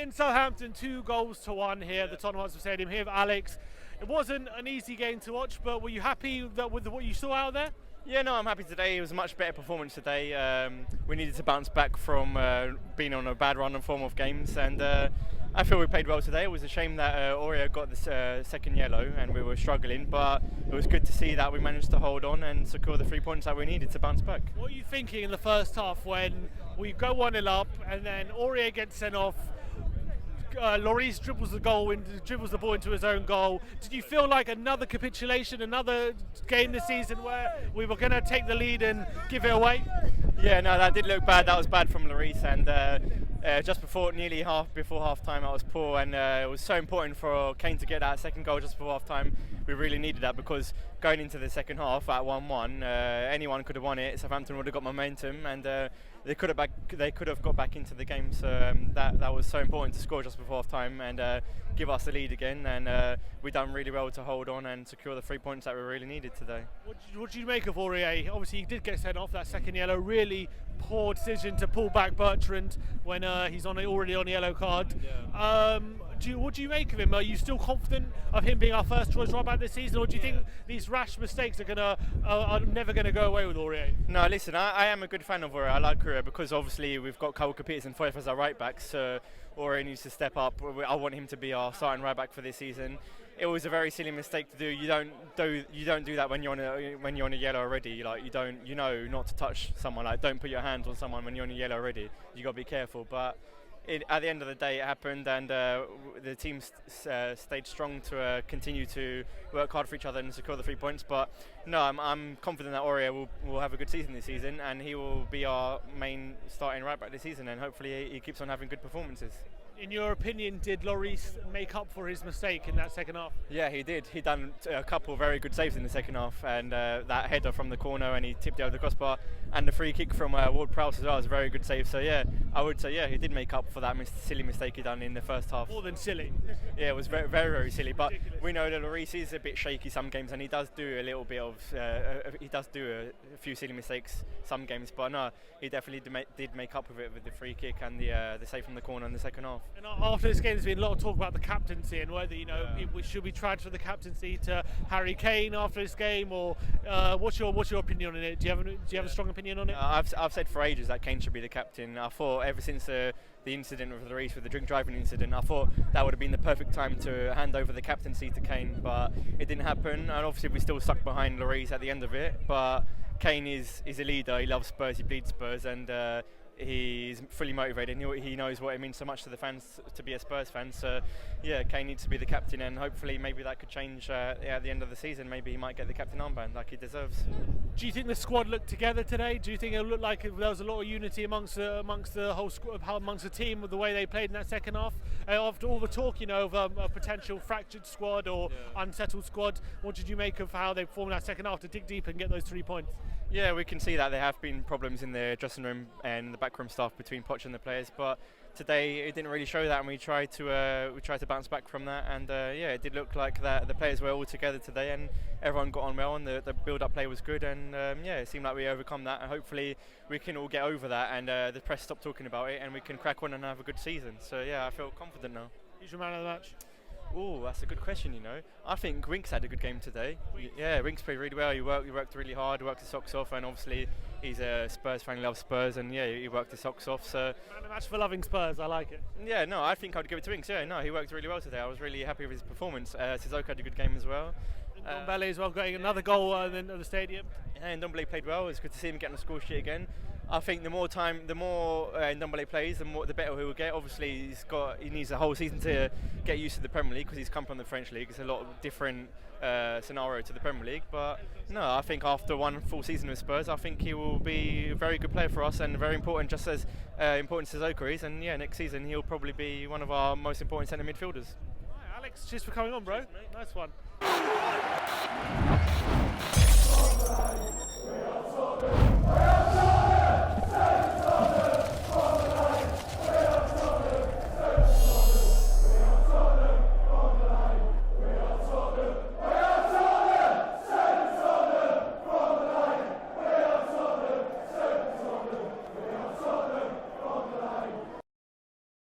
in Southampton, 2-1 here at the Tottenham Hotspur Stadium here with Alex. It wasn't an easy game to watch, but were you happy with what you saw out there? Yeah, no, I'm happy today. It was a much better performance today. We needed to bounce back from being on a bad run and form of games, and I feel we played well today. It was a shame that Aurier got the second yellow and we were struggling, but it was good to see that we managed to hold on and secure the 3 points that we needed to bounce back. What are you thinking in the first half when we go 1-0 up and then Aurier gets sent off? Lloris dribbles the ball into his own goal. Did you feel like another capitulation, another game this season where we were going to take the lead and give it away? Yeah, no, that did look bad. That was bad from Lloris, and just before half time, that was poor, and it was so important for Kane to get that second goal just before half time. We really needed that because going into the second half at 1-1, anyone could have won it. Southampton would have got momentum, and they could have got back into the game. So that was so important to score just before half time and give us the lead again. And we done really well to hold on and secure the 3 points that we really needed today. What did you make of Aurier? Obviously, he did get sent off that second yellow. Really poor decision to pull back Bertrand when he's already on a yellow card. Yeah. What do you make of him? Are you still confident of him being our first choice right back this season, or do you think these rash mistakes are never going to go away with Aurier? No, listen, I am a good fan of Aurier. I like Aurier because obviously we've got Cole Capitas and Foyth as our right backs, so Aurier needs to step up. I want him to be our starting right back for this season. It was a very silly mistake to do. You don't do that when you're on a yellow already. Like you know not to touch someone. Like don't put your hands on someone when you're on a yellow already. You got to be careful, but. At the end of the day, it happened, and the team stayed strong to continue to work hard for each other and secure the 3 points. But no, I'm confident that Aurier will have a good season this season, and he will be our main starting right back this season, and hopefully he keeps on having good performances. In your opinion, did Lloris make up for his mistake in that second half? Yeah, he did. He done a couple of very good saves in the second half, and that header from the corner, and he tipped it over the crossbar, and the free kick from Ward-Prowse as well was a very good save. So yeah, I would say he did make up for that silly mistake he done in the first half. More than silly. Yeah, it was very, very, very silly. But we know that Lloris is a bit shaky some games, and he does do a little bit of a few silly mistakes some games. But no, he definitely did make up with it with the free kick and the save from the corner in the second half. And after this game, there's been a lot of talk about the captaincy and whether we should be transfer the captaincy to Harry Kane after this game, or what's your opinion on it? Do you have a strong opinion on it? I've said for ages that Kane should be the captain. I thought ever since the incident with Lloris, with the drink driving incident, I thought that would have been the perfect time to hand over the captaincy to Kane, but it didn't happen, and obviously we still stuck behind Lloris at the end of it. But Kane is a leader. He loves Spurs. He bleeds Spurs, and he's fully motivated. He knows what it means so much to the fans to be a Spurs fan. So yeah, Kane needs to be the captain, and hopefully maybe that could change at the end of the season. Maybe he might get the captain armband like he deserves. Do you think the squad looked together today? Do you think it looked like there was a lot of unity amongst the whole squad, amongst the team, with the way they played in that second half? After all the talk, of a potential fractured squad or unsettled squad, what did you make of how they performed that second half to dig deep and get those 3 points? Yeah, we can see that there have been problems in the dressing room and the backroom staff between Poch and the players, but today it didn't really show that, and we tried to bounce back from that, and it did look like that the players were all together today, and everyone got on well, and the build-up play was good, and it seemed like we overcome that, and hopefully we can all get over that, and the press stop talking about it, and we can crack on and have a good season. So yeah, I feel confident now. Who's your man of the match? Oh, that's a good question. I think Winks had a good game today. Yeah, Winks played really well. He worked really hard, worked his socks off, and obviously he's a Spurs fan, he loves Spurs, and yeah, he worked his socks off. So man of the match for loving Spurs, I like it. Yeah, no, I think I'd give it to Winks. Yeah, no, he worked really well today. I was really happy with his performance. Sissoko had a good game as well. Ndombele as well, getting another goal in the stadium. Yeah, and Ndombele played well. It's good to see him getting a score sheet again. I think the more Ndombele plays, the better he will get. Obviously, he needs a whole season to get used to the Premier League because he's come from the French League. It's a lot of different scenario to the Premier League. But no, I think after one full season with Spurs, I think he will be a very good player for us and very important, just as important as Sissoko is. And yeah, next season he'll probably be one of our most important centre midfielders. Right, Alex, cheers for coming on, bro. Nice one.